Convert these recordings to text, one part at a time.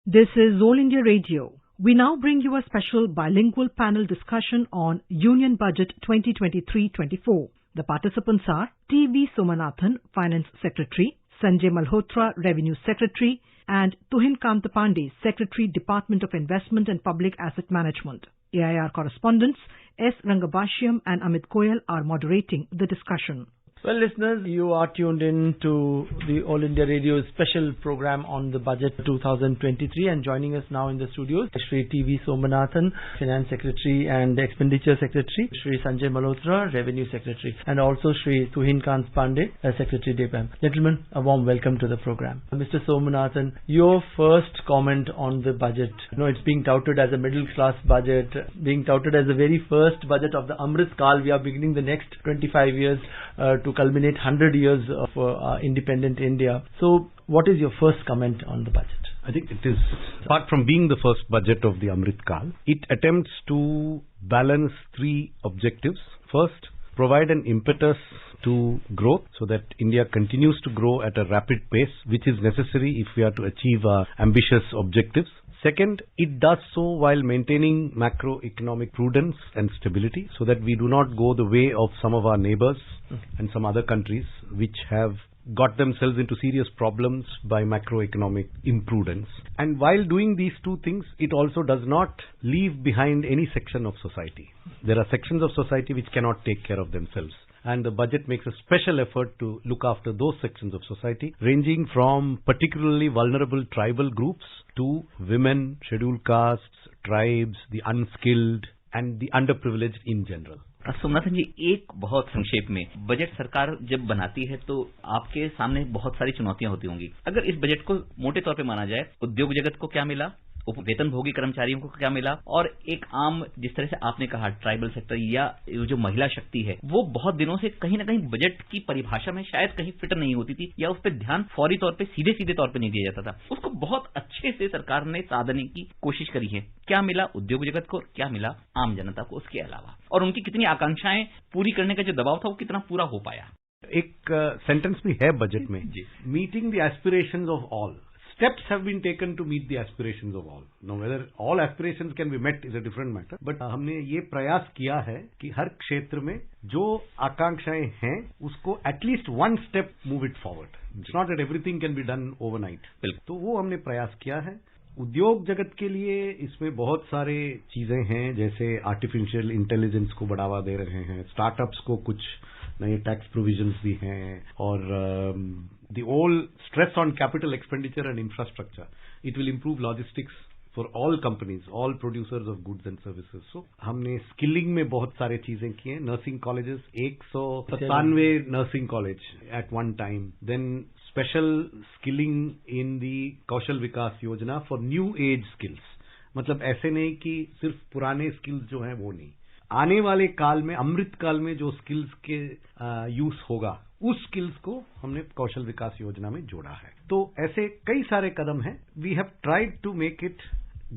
This is All India Radio. We now bring you a special bilingual panel discussion on Union Budget 2023-24. The participants are T.V. Somanathan, Finance Secretary, Sanjay Malhotra, Revenue Secretary, and Tuhin Kanta Pandey, Secretary, Department of Investment and Public Asset Management. AIR correspondents S. Rangabashiam and Amit Goel are moderating the discussion. Well, listeners, you are tuned in to the All India Radio special program on the budget 2023, and joining us now in the studios, Shri T.V. Somanathan, Finance Secretary and Expenditure Secretary, Shri Sanjay Malhotra, Revenue Secretary, and also Shri Tuhin Kanta Pandey, Secretary DPAM. Gentlemen, a warm welcome to the program. Mr. Somanathan, your first comment on the budget. It's being touted as a middle class budget, being touted as the very first budget of the Amrit Kal. We are beginning the next 25 years to culminate 100 years of independent India. So, what is your first comment on the budget? I think it is, apart from being the first budget of the Amrit Kal, it attempts to balance three objectives. First, provide an impetus to growth so that India continues to grow at a rapid pace, which is necessary if we are to achieve our ambitious objectives. Second, it does so while maintaining macroeconomic prudence and stability so that we do not go the way of some of our neighbors and some other countries which have got themselves into serious problems by macroeconomic imprudence. And while doing these two things, it also does not leave behind any section of society. There are sections of society which cannot take care of themselves. And the budget makes a special effort to look after those sections of society, ranging from particularly vulnerable tribal groups to women, scheduled castes, tribes, the unskilled and the underprivileged in general. Somanathan जी, एक बहुत संक्षेप में, budget सरकार जब बनाती है तो आपके सामने बहुत सारी चुनौतियां होती होंगी। अगर इस बजट को मोटे तौर पे माना जाए, उद्योग जगत को क्या मिला, वेतनभोगी कर्मचारियों को क्या मिला, और एक आम, जिस तरह से आपने कहा, ट्राइबल सेक्टर या जो महिला शक्ति है, वो बहुत दिनों से कहीं ना कहीं बजट की परिभाषा में शायद कहीं फिट नहीं होती थी, या उस पर ध्यान फौरी तौर पे, सीधे तौर पे नहीं दिया जाता था। उसको बहुत अच्छे से सरकार ने साधने की कोशिश करी है। क्या मिला उद्योग जगत को, क्या मिला आम जनता को उसके अलावा, और उनकी कितनी आकांक्षाएं पूरी करने का जो दबाव था वो कितना पूरा हो पाया। एक सेंटेंस भी है बजट में, meeting the aspirations of all. Steps have been taken to meet the aspirations of all. Now, whether all aspirations can be met is a different matter. But हमने ये प्रयास किया है कि हर क्षेत्र में जो आकांक्षाएं हैं, उसको at least one step move it forward. It's not that everything can be done overnight. तो वो हमने प्रयास किया है. उद्योग जगत के लिए इसमें बहुत सारे चीजें हैं, जैसे आर्टिफिशियल इंटेलिजेंस को बढ़ावा दे रहे हैं, स्टार्टअप्स को कुछ नए टैक्स प्रोविजंस भी हैं, और the whole stress on capital expenditure and infrastructure. It will improve logistics for all companies, all producers of goods and services. So, हमने स्किलिंग में बहुत सारे चीजें की हैं. Nursing colleges 197 nursing college at one time. Then special skilling in the कौशल विकास योजना for new age skills. मतलब ऐसे नहीं कि सिर्फ पुराने स्किल्स जो हैं वो नहीं, आने वाले काल में, अमृत काल में जो स्किल्स के यूज होगा, उस स्किल्स को हमने कौशल विकास योजना में जोड़ा है. तो ऐसे कई सारे कदम हैं. We have tried to make it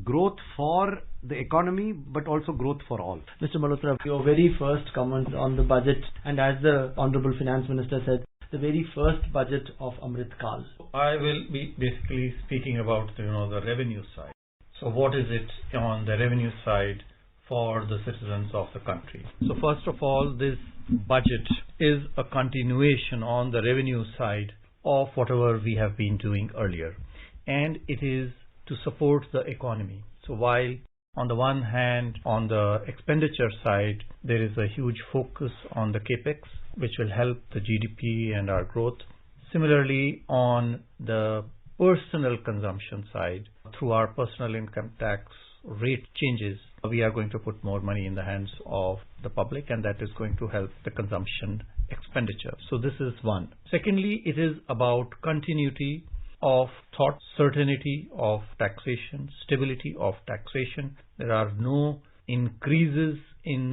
growth for the economy but also growth for all. Mr. Malhotra, your very first comment on the budget, and as the Honorable Finance Minister said, the very first budget of Amrit Kal. I will be basically speaking about the revenue side. So what is it on the revenue side for the citizens of the country? So first of all, this budget is a continuation on the revenue side of whatever we have been doing earlier, and it is to support the economy. So while on the one hand, on the expenditure side, there is a huge focus on the capex, which will help the GDP and our growth. Similarly, on the personal consumption side, through our personal income tax rate changes, we are going to put more money in the hands of the public, and that is going to help the consumption expenditure. So this is one. Secondly, it is about continuity of thought, certainty of taxation, stability of taxation. There are no increases in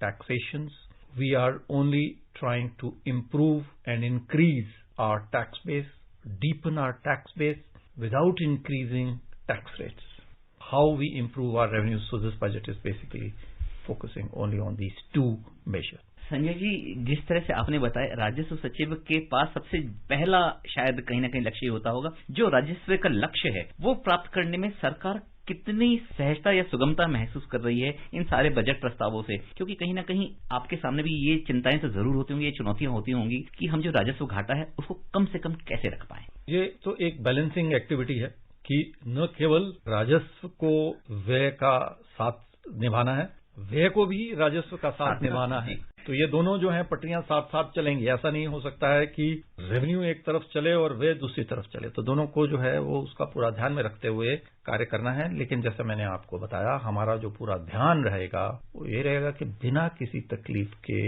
taxations. We are only trying to improve and increase our tax base, deepen our tax base without increasing tax rates. How we improve our revenues, so this budget is basically focusing only on these two measures. Sanjay ji, जिस तरह से आपने बताया, राजस्व सचिव के पास सबसे पहला शायद कहीं ना कहीं लक्ष्य होता होगा, जो राजस्व का लक्ष्य है वो प्राप्त करने में सरकार कितनी सहजता या सुगमता महसूस कर रही है इन सारे बजट प्रस्तावों से, क्योंकि कहीं ना कहीं आपके सामने भी ये चिंताएं तो जरूर होती होंगी, ये चुनौतियां होती होंगी कि हम जो राजस्व घाटा है उसको कम से कम कैसे रख पाए। ये तो एक बैलेंसिंग एक्टिविटी है कि न केवल राजस्व को व्यय का साथ निभाना है, व्यय को भी राजस्व का साथ निभाना है। तो ये दोनों जो है पटरियां साथ साथ चलेंगी। ऐसा नहीं हो सकता है कि रेवेन्यू एक तरफ चले और व्यय दूसरी तरफ चले। तो दोनों को जो है वो उसका पूरा ध्यान में रखते हुए कार्य करना है। लेकिन जैसे मैंने आपको बताया, हमारा जो पूरा ध्यान रहेगा वो ये रहेगा कि बिना किसी तकलीफ के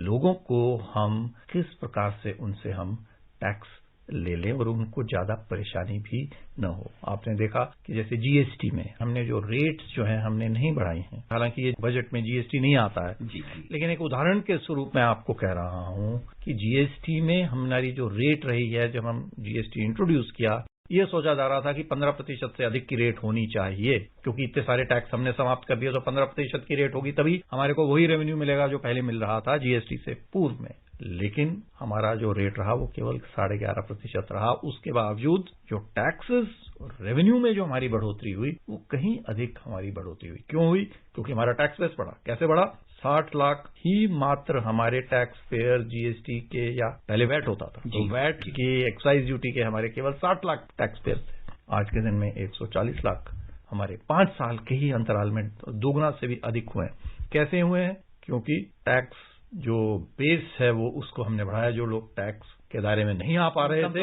लोगों को हम किस प्रकार से उनसे हम टैक्स ले लें और उनको ज्यादा परेशानी भी न हो। आपने देखा कि जैसे जीएसटी में हमने जो रेट्स जो हैं हमने नहीं बढ़ाई हैं, हालांकि ये बजट में जीएसटी नहीं आता है जी, लेकिन एक उदाहरण के स्वरूप में आपको कह रहा हूं कि जीएसटी में हमारी जो रेट रही है, जब हम जीएसटी इंट्रोड्यूस किया, ये सोचा जा रहा था कि 15% से अधिक की रेट होनी चाहिए, क्योंकि इतने सारे टैक्स हमने समाप्त कर दिए तो 15% की रेट होगी, तभी हमारे को वही रेवेन्यू मिलेगा जो पहले मिल रहा था जीएसटी से पूर्व में। लेकिन हमारा जो रेट रहा वो केवल 11.5% रहा। उसके बावजूद जो टैक्सेस और रेवेन्यू में जो हमारी बढ़ोतरी हुई वो कहीं अधिक हमारी बढ़ोतरी हुई। क्यों हुई? क्योंकि हमारा टैक्स बेस बढ़ा। कैसे बढ़ा? 60 लाख ही मात्र हमारे टैक्स पेयर जीएसटी के, या पहले वैट होता था तो वैट के, एक्साइज ड्यूटी के हमारे केवल 60 लाख टैक्स पेयर थे। आज के दिन में 140 लाख हमारे 5 साल के ही अंतराल में दोगुना से भी अधिक हुए हैं। कैसे हुए हैं? क्योंकि टैक्स जो बेस है वो उसको हमने बढ़ाया। जो लोग टैक्स के दायरे में नहीं आ पा रहे थे,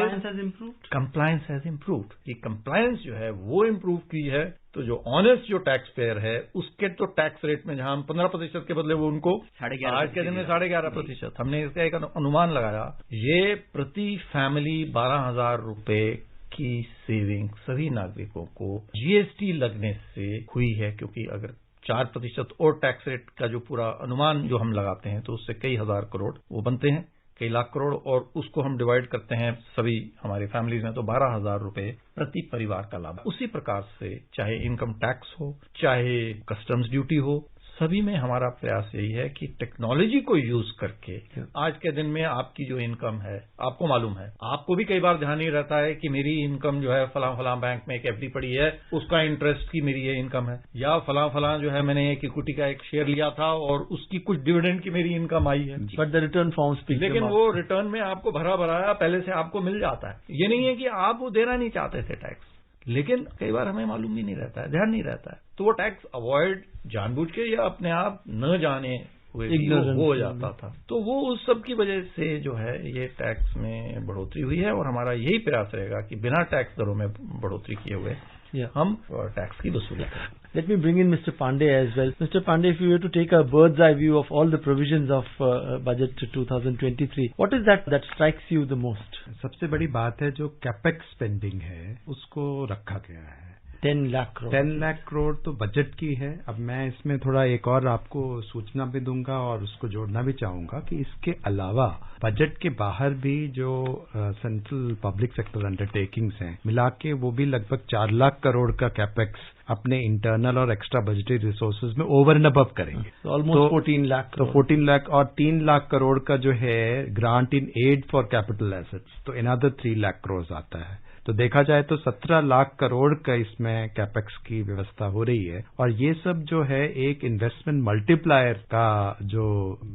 कंप्लायंस हैज इम्प्रूव्ड। ये कंप्लायंस जो है वो इम्प्रूव की है। तो जो ऑनेस्ट जो टैक्स पेयर है उसके तो टैक्स रेट में जहां हम 15% के बदले वो उनको आज के दिन में 11.5%, हमने इसका एक अनुमान लगाया। ये प्रति फैमिली 12,000 रुपए की सेविंग सभी नागरिकों को जीएसटी लगने से हुई है। क्योंकि अगर 4% और टैक्स रेट का जो पूरा अनुमान जो हम लगाते हैं तो उससे कई हजार करोड़ वो बनते हैं, कई लाख करोड़, और उसको हम डिवाइड करते हैं सभी हमारी फैमिलीज में तो 12,000 रुपए प्रति परिवार का लाभ। उसी प्रकार से चाहे इनकम टैक्स हो, चाहे कस्टम्स ड्यूटी हो, सभी में हमारा प्रयास यही है कि टेक्नोलॉजी को यूज करके आज के दिन में आपकी जो इनकम है, आपको मालूम है, आपको भी कई बार ध्यान नहीं रहता है कि मेरी इनकम जो है फलां फलां बैंक में एक एफडी पड़ी है, उसका इंटरेस्ट की मेरी ये इनकम है, या फलां फलां जो है मैंने एक इक्विटी का एक शेयर लिया था और उसकी कुछ डिविडेंड की मेरी इनकम आई है। But the return form speak. लेकिन वो रिटर्न में आपको भरा भराया पहले से आपको मिल जाता है। ये नहीं है कि आप वो देना नहीं चाहते थे टैक्स, लेकिन कई बार हमें मालूम भी नहीं रहता है, ध्यान नहीं रहता है, तो वो टैक्स अवॉइड जानबूझ के या अपने आप न जाने हुए हो जाता था। तो वो उस सब की वजह से जो है ये टैक्स में बढ़ोतरी हुई है। और हमारा यही प्रयास रहेगा कि बिना टैक्स दरों में बढ़ोतरी किए हुए हम टैक्स की वसूली करें। Let me bring in Mr. Pandey as well. Mr. Pandey, if you were to take a bird's eye view of all the provisions of budget 2023, what is that strikes you the most? सबसे बड़ी बात है जो capex spending है उसको रखा गया है 10 लाख करोड़। 10 लाख करोड़ तो बजट की है। अब मैं इसमें थोड़ा एक और आपको सूचना भी दूंगा और उसको जोड़ना भी चाहूंगा कि इसके अलावा बजट के बाहर भी जो सेंट्रल पब्लिक सेक्टर अंडरटेकिंग्स हैं मिला के वो भी लगभग 4 लाख करोड़ का कैपेक्स अपने इंटरनल और एक्स्ट्रा बजटरी रिसोर्सेज में ओवर एंड अबव करेंगे। ऑलमोस्ट 14 लाख। तो 14 लाख और 3 लाख करोड़ का जो है grant in aid for capital assets, तो अनदर 3 लाख करोड़ आता है। तो देखा जाए तो 17 लाख करोड़ का इसमें कैपेक्स की व्यवस्था हो रही है। और ये सब जो है एक इन्वेस्टमेंट मल्टीप्लायर का जो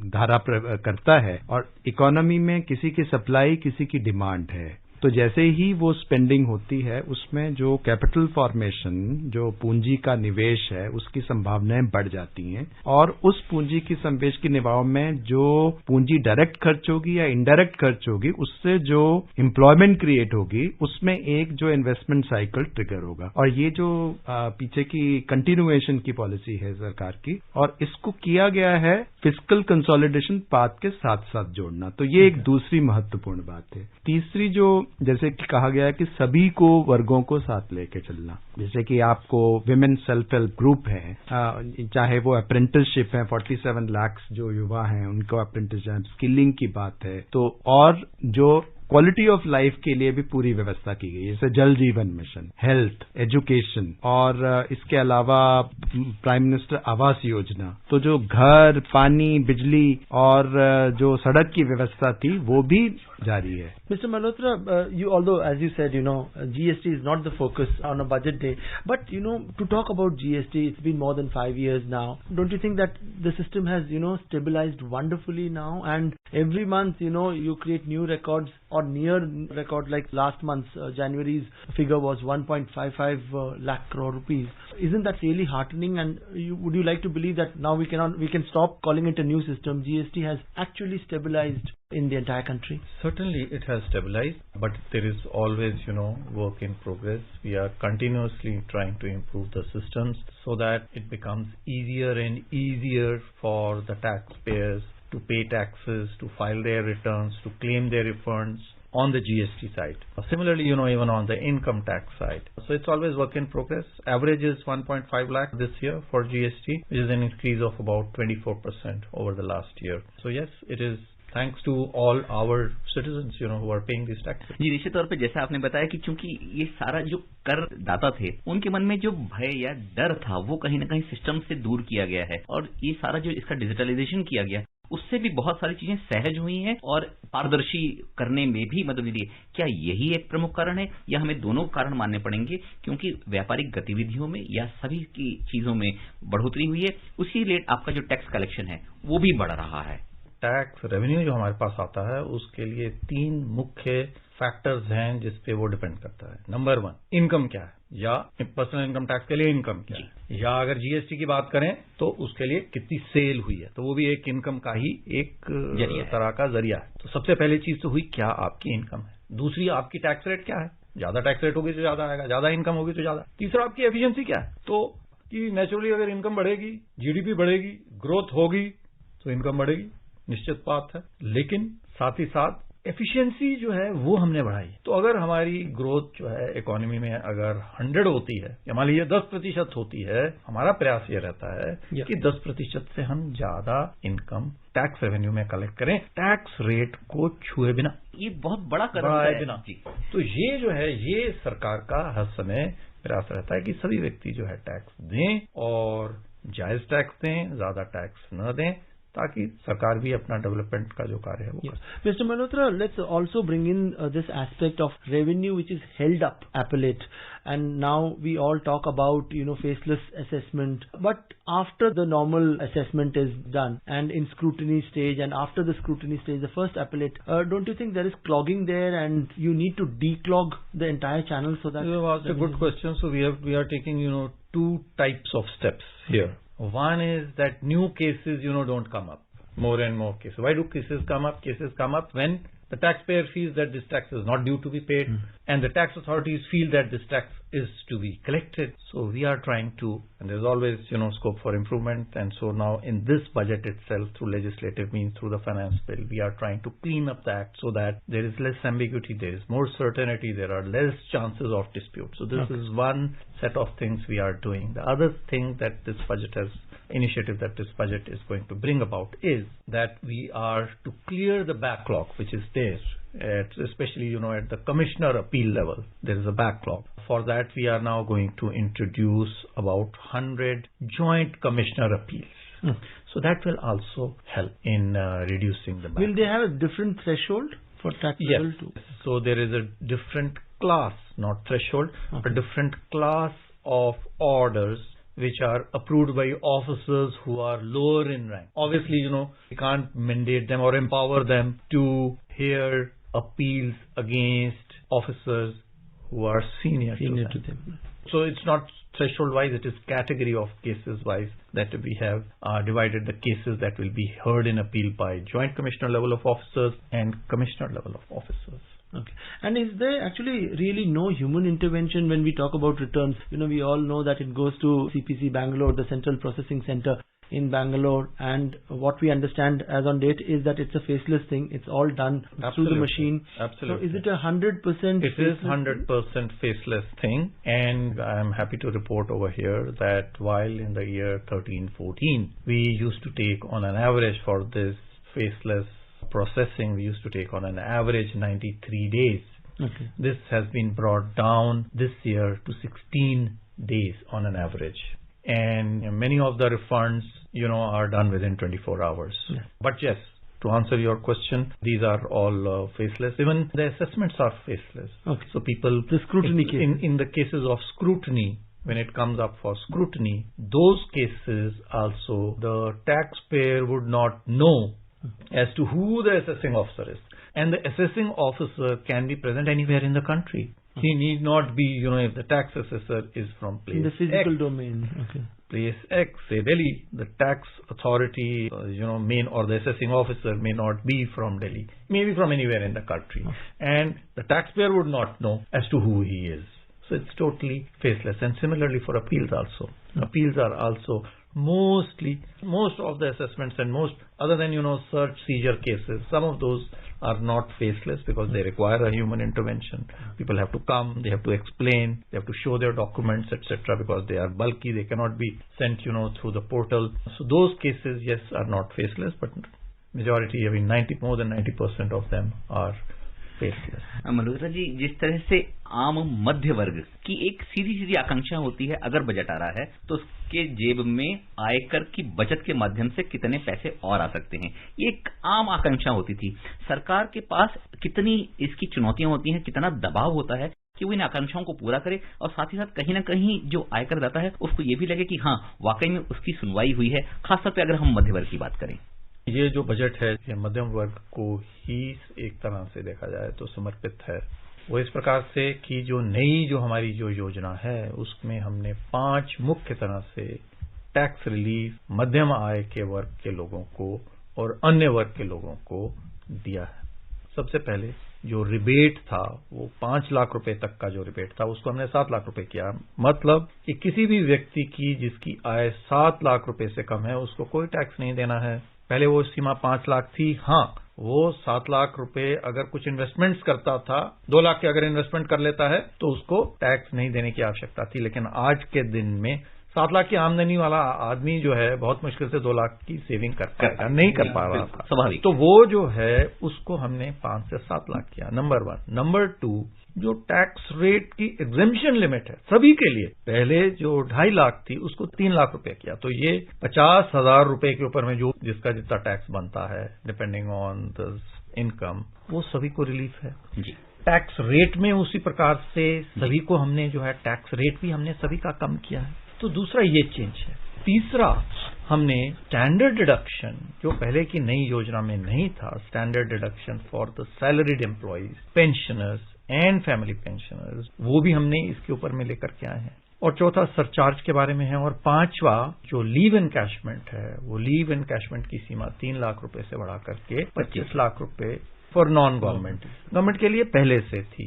धारा करता है, और इकोनॉमी में किसी की सप्लाई किसी की डिमांड है। तो जैसे ही वो स्पेंडिंग होती है उसमें जो कैपिटल फॉर्मेशन, जो पूंजी का निवेश है, उसकी संभावनाएं बढ़ जाती हैं। और उस पूंजी की संवेश के निभाव में जो पूंजी डायरेक्ट खर्च होगी या इनडायरेक्ट खर्च होगी, उससे जो एम्प्लॉयमेंट क्रिएट होगी, उसमें एक जो इन्वेस्टमेंट साइकिल ट्रिगर होगा। और ये जो पीछे की कंटिन्यूएशन की पॉलिसी है सरकार की, और इसको किया गया है फिस्कल कंसोलिडेशन पाथ के साथ साथ जोड़ना। तो ये एक दूसरी महत्वपूर्ण बात है। तीसरी जो जैसे कि कहा गया है कि सभी को वर्गों को साथ लेके चलना, जैसे कि आपको विमेन सेल्फ हेल्प ग्रुप है, चाहे वो अप्रेंटिसशिप है, 47 लाख जो युवा हैं उनको अप्रेंटिसशिप, स्किलिंग की बात है, तो और जो क्वालिटी ऑफ लाइफ के लिए भी पूरी व्यवस्था की गई है, जैसे जल जीवन मिशन, हेल्थ, एजुकेशन और इसके अलावा प्राइम मिनिस्टर आवास योजना। तो जो घर, पानी, बिजली और जो सड़क की व्यवस्था थी वो भी जारी है। Mr. Malhotra, although as you said, GST is not the focus on a budget day, but to talk about GST, it's been more than 5 years now. Don't you think that the system has stabilized wonderfully now, and every month you create new records or near record, like last month's January's figure was 1.55 lakh crore rupees. Isn't that really heartening? And would you like to believe that now we can stop calling it a new system? GST has actually stabilized in the entire country. Certainly it has stabilized, but there is always, work in progress. We are continuously trying to improve the systems so that it becomes easier and easier for the taxpayers to pay taxes, to file their returns, to claim their refunds on the GST side. Similarly, even on the income tax side. So it's always work in progress. Average is 1.5 lakh this year for GST, which is an increase of about 24% over the last year. So yes, it is thanks to all our citizens, who are paying these taxes. जी, निश्चित तौर पे जैसा आपने बताया कि चूंकि ये सारा जो कर दाता थे उनके मन में जो भय या डर था वो कहीं ना कहीं सिस्टम से दूर किया गया है, और ये सारा जो इसका डिजिटलाइजेशन किया गया उससे भी बहुत सारी चीजें सहज हुई हैं और पारदर्शी करने में भी मदद मिली है। क्या यही एक प्रमुख कारण है, या हमें दोनों कारण मानने पड़ेंगे? क्योंकि व्यापारिक गतिविधियों में या सभी की चीजों में बढ़ोतरी हुई है, उसी रेट आपका जो टैक्स कलेक्शन है वो भी बढ़ रहा है। टैक्स रेवेन्यू जो हमारे पास आता है उसके लिए 3 मुख्य फैक्टर्स हैं जिस पे वो डिपेंड करता है। नंबर 1, इनकम क्या है, या पर्सनल इनकम टैक्स के लिए इनकम क्या है, या अगर जीएसटी की बात करें तो उसके लिए कितनी सेल हुई है, तो वो भी एक इनकम का ही एक तरह का जरिया है। तो सबसे पहली चीज तो हुई क्या आपकी इनकम है। दूसरी, आपकी टैक्स रेट क्या है, ज्यादा टैक्स रेट होगी तो ज्यादा आएगा, ज्यादा इनकम होगी तो ज्यादा। तीसरा, आपकी एफिशिएंसी क्या है, तो कि नेचुरली अगर इनकम बढ़ेगी, जीडीपी बढ़ेगी, ग्रोथ होगी तो इनकम बढ़ेगी, निश्चित बात है। लेकिन साथ ही साथ एफिशिएंसी जो है वो हमने बढ़ाई। तो अगर हमारी ग्रोथ जो है इकोनॉमी में अगर 100 होती है, या मान लीजिए 10% होती है, हमारा प्रयास ये रहता है कि 10% से हम ज्यादा इनकम टैक्स रेवेन्यू में कलेक्ट करें, टैक्स रेट को छुए बिना। ये बहुत बड़ा कदम है। तो ये जो है ये सरकार का हर समय प्रयास रहता है कि सभी व्यक्ति जो है टैक्स दें और जायज टैक्स दें, ज्यादा टैक्स न दें, ताकि सरकार भी अपना डेवलपमेंट का जो कार्य है वो करे। Mr. Malhotra, let's also bring in this aspect of revenue which is held up appellate, and now we all talk about faceless assessment, but after the normal assessment is done and in scrutiny stage, and after the scrutiny stage, the first appellate, don't you think there is clogging there and you need to declog the entire channel so that... You asked a good question. So we are taking 2 types of steps here. One is that new cases, don't come up. More and more cases. Why do cases come up? Cases come up when the taxpayer feels that this tax is not due to be paid, and the tax authorities feel that this tax is to be collected. So we are trying to, and there's always, scope for improvement. And so now in this budget itself, through legislative means, through the finance bill, we are trying to clean up the act so that there is less ambiguity, there is more certainty, there are less chances of dispute. So this is one set of things we are doing. The other thing that this budget initiative that this budget is going to bring about is that we are to clear the backlog which is there, especially at the commissioner appeal level. There is a backlog. For that, we are now going to introduce about 100 joint commissioner appeals. So that will also help in reducing the backlog. Will they have a different threshold for tax level too? So there is a different class, not threshold, a different class of orders which are approved by officers who are lower in rank. Obviously, we can't mandate them or empower them to hear appeals against officers who are senior to them. So it's not threshold wise, it is category of cases wise that we have divided the cases that will be heard in appeal by joint commissioner level of officers and commissioner level of officers. Okay. And is there actually really no human intervention when we talk about returns? We all know that it goes to CPC Bangalore, the Central Processing Center in Bangalore, and what we understand as on date is that it's a faceless thing. It's all done through the machine. Absolutely. So is it 100%? It is 100% faceless thing, and I'm happy to report over here that while in the year 13-14 we used to take on an average for this faceless processing we used to take on an average 93 days. Okay. This has been brought down this year to 16 days on an average. And many of the refunds, are done within 24 hours. Yeah. But yes, to answer your question, these are all faceless. Even the assessments are faceless. Okay. So people... The scrutiny cases. In the cases of scrutiny, when it comes up for scrutiny, those cases also, the taxpayer would not know as to who the assessing officer is. And the assessing officer can be present anywhere in the country. He need not be, if the tax assessor is from place in the physical X, domain. Okay. place X, say Delhi, the tax authority, main or the assessing officer may not be from Delhi, maybe from anywhere in the country. And the taxpayer would not know as to who he is. So it's totally faceless. And similarly for appeals also. Appeals are also most of the assessments and most, other than, search seizure cases, some of those are not faceless because they require a human intervention. People have to come, they have to explain, they have to show their documents, etc. because they are bulky, they cannot be sent, through the portal. So those cases, yes, are not faceless, but majority, more than 90% of them are faceless. Malhotra ji, जिस तरह से आम मध्य वर्ग की एक सीधी सीधी आकांक्षा होती है, अगर बजट आ रहा है तो उसके जेब में आयकर की बचत के माध्यम से कितने पैसे और आ सकते हैं, ये एक आम आकांक्षा होती थी. सरकार के पास कितनी इसकी चुनौतियां होती हैं, कितना दबाव होता है कि वो इन आकांक्षाओं को पूरा करे और साथ ही साथ कहीं ना कहीं जो आयकर दाता है उसको ये भी लगे कि हाँ वाकई में उसकी सुनवाई हुई है, खासतौर पर अगर हम मध्य वर्ग की बात करें. ये जो बजट है ये मध्यम वर्ग को ही एक तरह से देखा जाए तो समर्पित है. वो इस प्रकार से कि जो हमारी योजना है उसमें हमने 5 मुख्य तरह से टैक्स रिलीफ मध्यम आय के वर्ग के लोगों को और अन्य वर्ग के लोगों को दिया है. सबसे पहले जो रिबेट था वो 5 लाख रुपए तक का जो रिबेट था उसको हमने 7 लाख रुपए किया. मतलब कि किसी भी व्यक्ति की जिसकी आय 7 लाख रुपए से कम है उसको कोई टैक्स नहीं देना है. पहले वो सीमा 5 लाख थी. हाँ, वो 7 लाख रुपए अगर कुछ इन्वेस्टमेंट्स करता था, 2 लाख के अगर इन्वेस्टमेंट कर लेता है तो उसको टैक्स नहीं देने की आवश्यकता थी. लेकिन आज के दिन में 7 लाख की आमदनी वाला आदमी जो है बहुत मुश्किल से 2 लाख की सेविंग नहीं कर पा रहा था. स्वाभाविक. तो वो जो है उसको हमने 5 से 7 लाख किया. नंबर 1. नंबर 2, जो टैक्स रेट की एग्जेम्पशन लिमिट है सभी के लिए, पहले जो 2.5 लाख थी उसको 3 लाख रुपए किया. तो ये 50,000 रुपए के ऊपर में जो जिसका जितना टैक्स बनता है डिपेंडिंग ऑन द इनकम, वो सभी को रिलीफ है. जी. टैक्स रेट में उसी प्रकार से सभी को हमने जो है टैक्स रेट भी हमने सभी का कम किया है. तो दूसरा ये चेंज है. तीसरा, हमने स्टैंडर्ड डिडक्शन जो पहले की नई योजना में नहीं था, standard deduction for the salaried employees, pensioners and family pensioners, वो भी हमने इसके ऊपर में लेकर के आए हैं. और चौथा सरचार्ज के बारे में है. और 5वां जो लीव एनकैशमेंट है, वो लीव एनकैशमेंट की सीमा 3 लाख रुपए से बढ़ा करके 25 लाख रुपए फॉर नॉन गवर्नमेंट के लिए पहले से थी.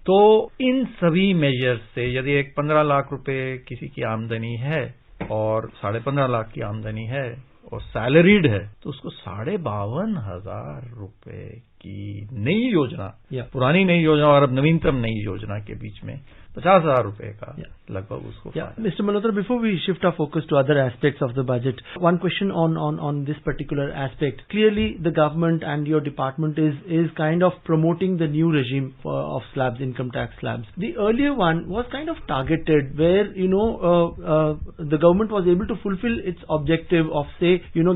तो इन सभी मेजर्स से यदि एक 15 लाख रुपए किसी की आमदनी है और 15.5 लाख की आमदनी है और सैलरीड है तो उसको 52,500 रुपए की नई योजना, पुरानी नई योजना और अब नवीनतम नई योजना के बीच में 50,000 रुपए का लगभग उसको. Mr. Malhotra, before we shift our focus to other aspects of the budget, one question on this particular aspect. Clearly, the government and your department is kind of promoting the new regime of slabs, income tax slabs. The earlier one was kind of targeted, where the government was able to fulfill its objective of, say,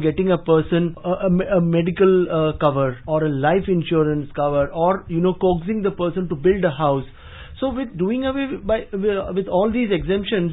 getting a person a medical cover or a life insurance cover, or coaxing the person to build a house. So with doing away with all these exemptions,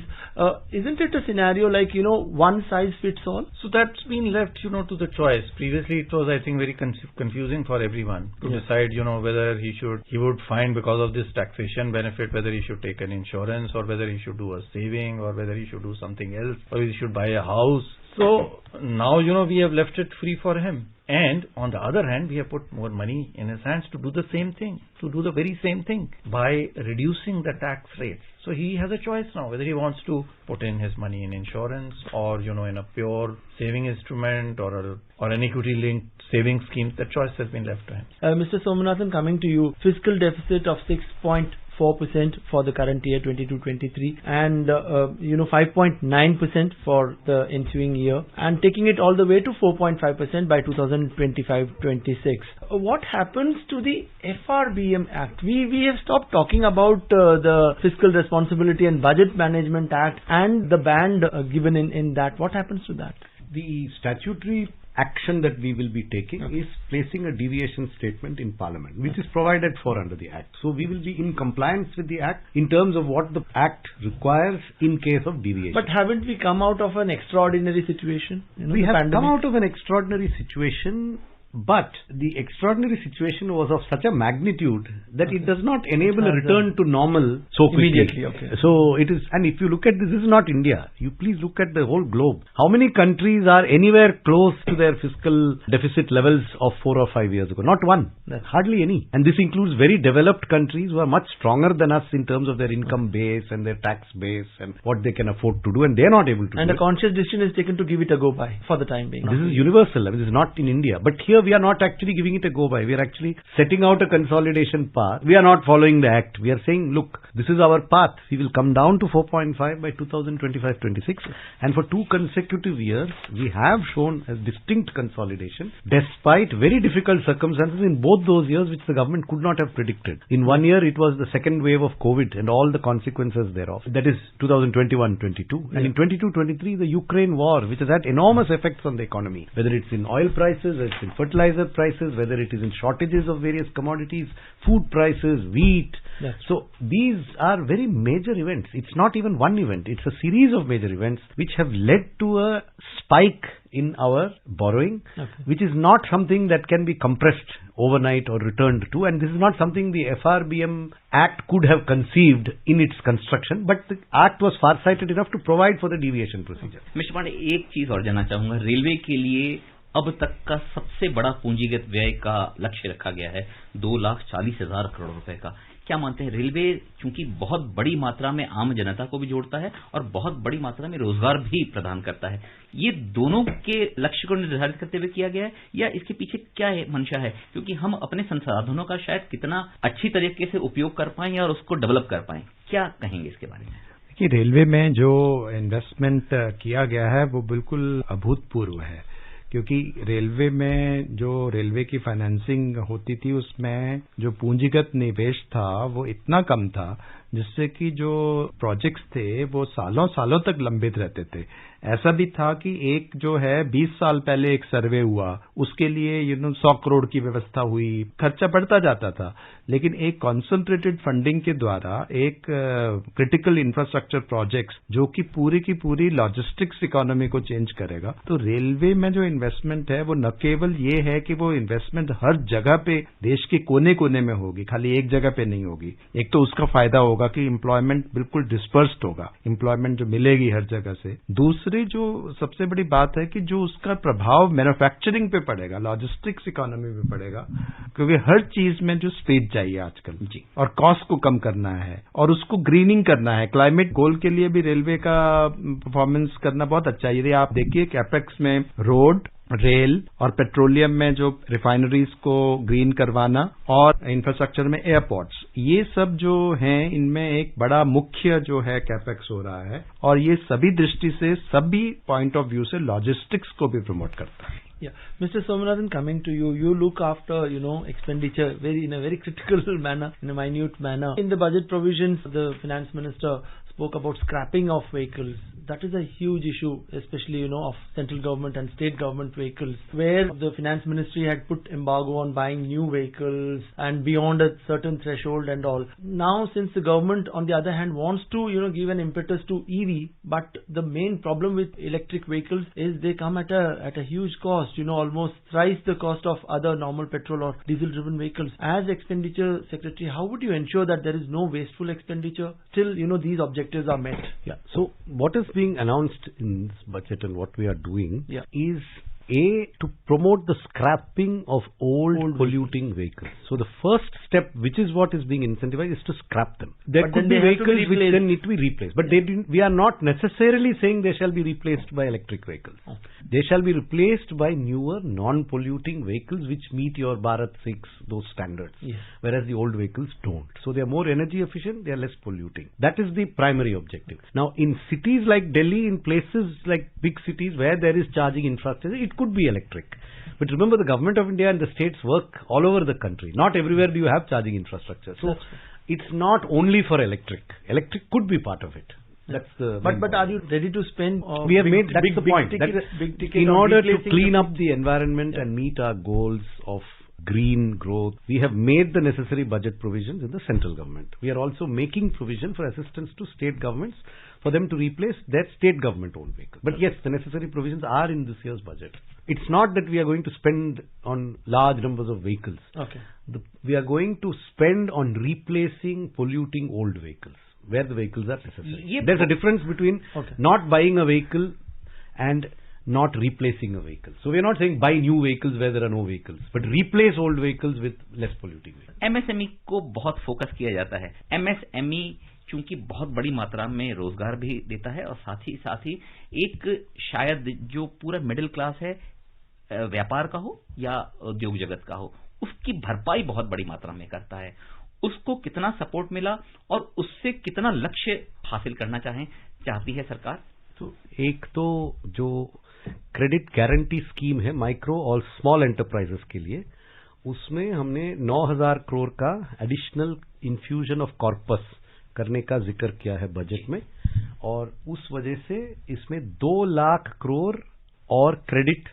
isn't it a scenario like, one size fits all? So that's been left, to the choice. Previously it was, I think, very confusing for everyone to decide, whether he would find because of this taxation benefit, whether he should take an insurance or whether he should do a saving or whether he should do something else or he should buy a house. So now, we have left it free for him. And on the other hand, we have put more money in his hands to do the same thing, to do the very same thing by reducing the tax rates. So he has a choice now whether he wants to put in his money in insurance or, in a pure saving instrument or an equity-linked saving scheme. The choice has been left to him. Mr. Somanathan, coming to you, fiscal deficit of 6.5% 4% for the current year 22-23 and 5.9% for the ensuing year, and taking it all the way to 4.5% by 2025-26. What happens to the FRBM Act? We have stopped talking about the Fiscal Responsibility and Budget Management Act and the band given in that. What happens to that? The statutory action that we will be taking is placing a deviation statement in Parliament, which is provided for under the Act. So we will be in compliance with the Act in terms of what the Act requires in case of deviation. But haven't we come out of an extraordinary situation? We have come out of an extraordinary situation, but the extraordinary situation was of such a magnitude that it does not enable a return to normal so quickly. Immediately, okay. So it is, and if you look at this is not India. You please look at the whole globe. How many countries are anywhere close to their fiscal deficit levels of 4 or 5 years ago? Not one. Hardly any. And this includes very developed countries who are much stronger than us in terms of their income base and their tax base and what they can afford to do, and they are not able to do it. And a conscious decision is taken to give it a go by for the time being. This is universal. I mean, this is not in India. But here we are not actually giving it a go by. We are actually setting out a consolidation path. We are not following the Act. We are saying, look, this is our path. We will come down to 4.5 by 2025-26. And for 2 consecutive years, we have shown a distinct consolidation despite very difficult circumstances in both those years which the government could not have predicted. In one year, it was the second wave of COVID and all the consequences thereof. That is 2021-22. And in 22-23, the Ukraine war, which has had enormous effects on the economy, whether it's in oil prices, whether it's in fertilizer prices, whether it is in shortages of various commodities, food prices, wheat. Yes. So these are very major events. It's not even one event. It's a series of major events which have led to a spike in our borrowing, which is not something that can be compressed overnight or returned to, and this is not something the FRBM Act could have conceived in its construction, but the Act was far-sighted enough to provide for the deviation procedure. Mr. Pandey, एक चीज और जानना चाहूंगा, railway के लिए अब तक का सबसे बड़ा पूंजीगत व्यय का लक्ष्य रखा गया है 2,40,000 करोड़ रुपए का। क्या मानते हैं, रेलवे चूंकि बहुत बड़ी मात्रा में आम जनता को भी जोड़ता है और बहुत बड़ी मात्रा में रोजगार भी प्रदान करता है, ये दोनों के लक्ष्य को निर्धारित करते हुए किया गया है या इसके पीछे क्या है मंशा है? क्योंकि हम अपने संसाधनों का शायद कितना अच्छी तरीके से उपयोग कर पाएं और उसको डेवलप कर पाएं, क्या कहेंगे इसके बारे में? कि रेलवे में जो इन्वेस्टमेंट किया गया है वो बिल्कुल अभूतपूर्व है, क्योंकि रेलवे में जो रेलवे की फाइनेंसिंग होती थी उसमें जो पूंजीगत निवेश था वो इतना कम था जिससे कि जो प्रोजेक्ट्स थे वो सालों सालों तक लंबित रहते थे। ऐसा भी था कि एक जो है 20 साल पहले एक सर्वे हुआ, उसके लिए 100 करोड़ की व्यवस्था हुई, खर्चा बढ़ता जाता था, लेकिन एक कॉन्सेंट्रेटेड फंडिंग के द्वारा एक क्रिटिकल इंफ्रास्ट्रक्चर प्रोजेक्ट्स जो कि पूरी की पूरी लॉजिस्टिक्स इकोनॉमी को चेंज करेगा। तो रेलवे में जो इन्वेस्टमेंट है वो न केवल ये है कि वो इन्वेस्टमेंट हर जगह पे देश के कोने कोने में होगी, खाली एक जगह पे नहीं होगी। एक तो उसका फायदा होगा कि एम्प्लॉयमेंट बिल्कुल डिस्पर्स्ड होगा, एम्प्लॉयमेंट जो मिलेगी हर जगह से। दूसरी जो सबसे बड़ी बात है कि जो उसका प्रभाव मैन्युफैक्चरिंग पे पड़ेगा, लॉजिस्टिक्स इकोनॉमी पे पड़ेगा, क्योंकि हर चीज में जो स्पीड चाहिए आजकल जी, और कॉस्ट को कम करना है और उसको ग्रीनिंग करना है। क्लाइमेट गोल के लिए भी रेलवे का परफॉर्मेंस करना बहुत अच्छा है। यदि आप देखिए कैपेक्स में रोड, रेल और पेट्रोलियम में जो रिफाइनरीज को ग्रीन करवाना और इंफ्रास्ट्रक्चर में एयरपोर्ट्स, ये सब जो हैं इनमें एक बड़ा मुख्य जो है कैपेक्स हो रहा है और ये सभी दृष्टि से सभी पॉइंट ऑफ व्यू से लॉजिस्टिक्स को भी प्रमोट करता है। Yeah, Mr. Somanathan, coming to you, you look after, expenditure in a very critical manner, in a minute manner. In the budget provisions, the finance minister spoke about scrapping of vehicles. That is a huge issue, especially, of central government and state government vehicles, where the finance ministry had put embargo on buying new vehicles and beyond a certain threshold and all. Now, since the government, on the other hand, wants to, give an impetus to EV, but the main problem with electric vehicles is they come at a huge cost, almost thrice the cost of other normal petrol or diesel-driven vehicles. As Expenditure Secretary, how would you ensure that there is no wasteful expenditure till, these objectives are met? Yeah. So what is being announced in this budget and what we are doing is to promote the scrapping of old polluting vehicles. So the first step, which is what is being incentivized, is to scrap them. There could be vehicles which then need to be replaced. But we are not necessarily saying they shall be replaced by electric vehicles. Okay. They shall be replaced by newer, non-polluting vehicles which meet your Bharat 6, those standards. Yes. Whereas the old vehicles don't. So they are more energy efficient, they are less polluting. That is the primary objective. Now, in cities like Delhi, in places like big cities where there is charging infrastructure, it could be electric. But remember, the government of India and the states work all over the country. Not everywhere do you have charging infrastructure. So it's not only for electric. Electric could be part of it. That's the but are you ready to spend? We have made that's the point. In order to clean up the environment and meet our goals of green growth, we have made the necessary budget provisions in the central government. We are also making provision for assistance to state governments for them to replace their state government owned vehicles. But yes, the necessary provisions are in this year's budget. It's not that we are going to spend on large numbers of vehicles. Okay. We are going to spend on replacing polluting old vehicles where the vehicles are necessary. There's a difference between not buying a vehicle and not replacing a vehicle. So we are not saying buy new vehicles where there are no vehicles, but replace old vehicles with less polluting vehicles. MSME को बहुत focus किया जाता है. MSME चूंकि बहुत बड़ी मात्रा में रोजगार भी देता है और साथ ही एक शायद जो पूरा मिडिल क्लास है, व्यापार का हो या उद्योग जगत का हो, उसकी भरपाई बहुत बड़ी मात्रा में करता है. उसको कितना सपोर्ट मिला और उससे कितना लक्ष्य हासिल करना चाहती है सरकार? तो एक तो जो क्रेडिट गारंटी स्कीम है माइक्रो और स्मॉल एंटरप्राइजेस के लिए, उसमें हमने 9,000 करोड़ का एडिशनल इन्फ्यूजन ऑफ कॉर्पस करने का जिक्र किया है बजट में, और उस वजह से इसमें 2 लाख करोड़ और क्रेडिट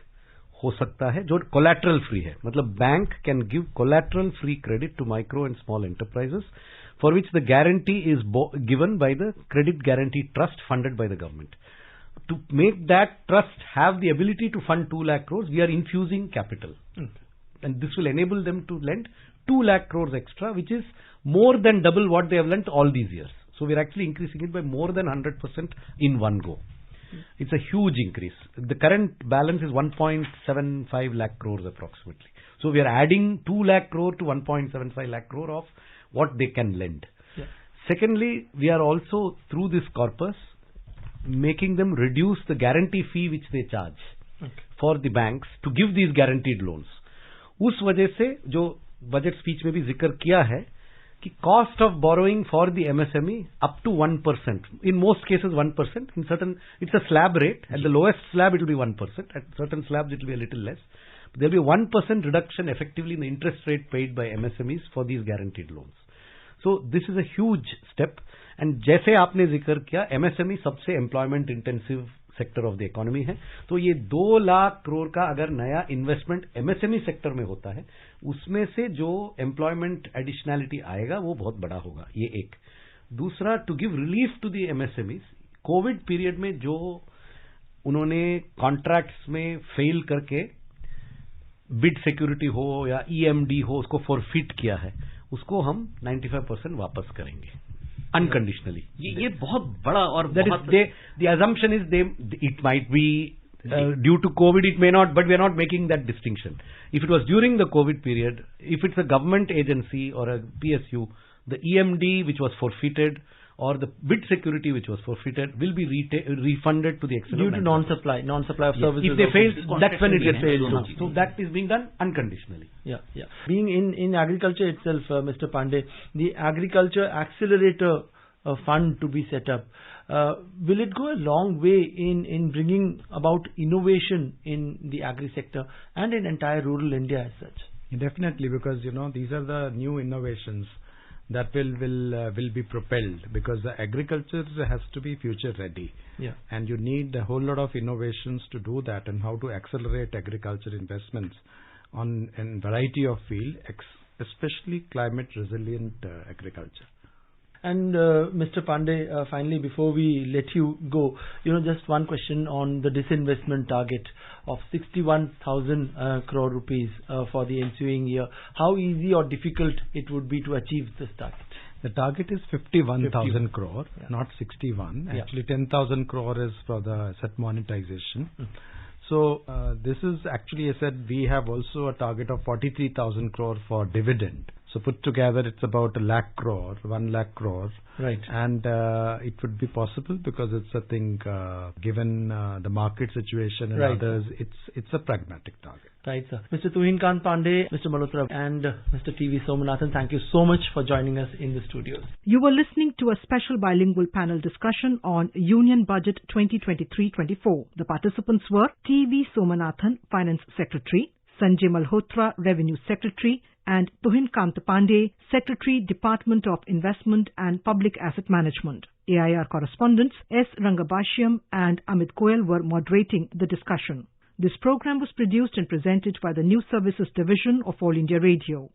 हो सकता है जो कोलैटरल फ्री है. मतलब bank can give collateral free credit to micro and small enterprises for which the guarantee is given by the Credit Guarantee Trust funded by the government. To make that trust have the ability to fund 2 lakh crores, we are infusing capital. And this will enable them to lend 2 lakh crores extra, which is more than double what they have lent all these years. So we are actually increasing it by more than 100% in one go. It's a huge increase. The current balance is 1.75 lakh crores approximately. So we are adding 2 lakh crore to 1.75 lakh crore of what they can lend. Yeah. Secondly, we are also through this corpus making them reduce the guarantee fee which they charge for the banks to give these guaranteed loans. उस वजह से जो budget speech में भी जिक्र किया है कि cost of borrowing for the MSME up to 1%. In most cases 1%. In certain, it's a slab rate. At the lowest slab it will be 1%. At certain slabs it will be a little less. There will be 1% reduction effectively in the interest rate paid by MSMEs for these guaranteed loans. So this is a huge step. And जैसे आपने जिक्र किया, MSME सबसे employment intensive sector of the economy है. तो ये 2 लाख करोड़ का अगर नया इन्वेस्टमेंट MSME सेक्टर में होता है, उसमें से जो एम्प्लॉयमेंट एडिशनैलिटी आएगा वो बहुत बड़ा होगा. ये एक. दूसरा, to give relief to the MSMEs, covid period में जो उन्होंने कॉन्ट्रैक्ट्स में फेल करके बिड सिक्योरिटी हो या EMD हो उसको फॉरफिट किया है, उसको हम 95% वापस करेंगे अनकंडीशनली. ये बहुत बड़ा और the assumption is it might be due to COVID, it may not, but we are not making that distinction. If it was during the COVID period, if it's a government agency or a PSU, the EMD which was forfeited or the bid security which was forfeited will be refunded to the extent due to non-supply of services. If they fail, that's when it gets failed. So that is being done unconditionally. Yeah. Being in agriculture itself, Mr. Pandey, the agriculture accelerator fund to be set up, will it go a long way in bringing about innovation in the agri sector and in entire rural India as such? Definitely, because these are the new innovations that will be propelled, because the agriculture has to be future ready. Yeah. And you need a whole lot of innovations to do that, and how to accelerate agriculture investments in variety of field, especially climate resilient agriculture. And Mr. Pandey, finally, before we let you go, just one question on the disinvestment target of 61,000 crore rupees for the ensuing year. How easy or difficult it would be to achieve this target? The target is 51,000 crore, not 61. Actually, 10,000 crore is for the asset monetization. So this is actually, I said, we have also a target of 43,000 crore for dividend. So put together, it's about 1 lakh crore. Right. And it would be possible because it's a thing, given the market situation and Right. others, it's a pragmatic target. Right, sir. Mr. Tuhin Pandey, Mr. Malhotra, and Mr. TV Somanathan, thank you so much for joining us in the studios. You were listening to a special bilingual panel discussion on Union Budget 2023-24. The participants were TV Somanathan, Finance Secretary, Sanjay Malhotra, Revenue Secretary, and Tuhin Pandey, Secretary, Department of Investment and Public Asset Management. AIR correspondents S. Rangabashiam and Amit Goel were moderating the discussion. This program was produced and presented by the News Services Division of All India Radio.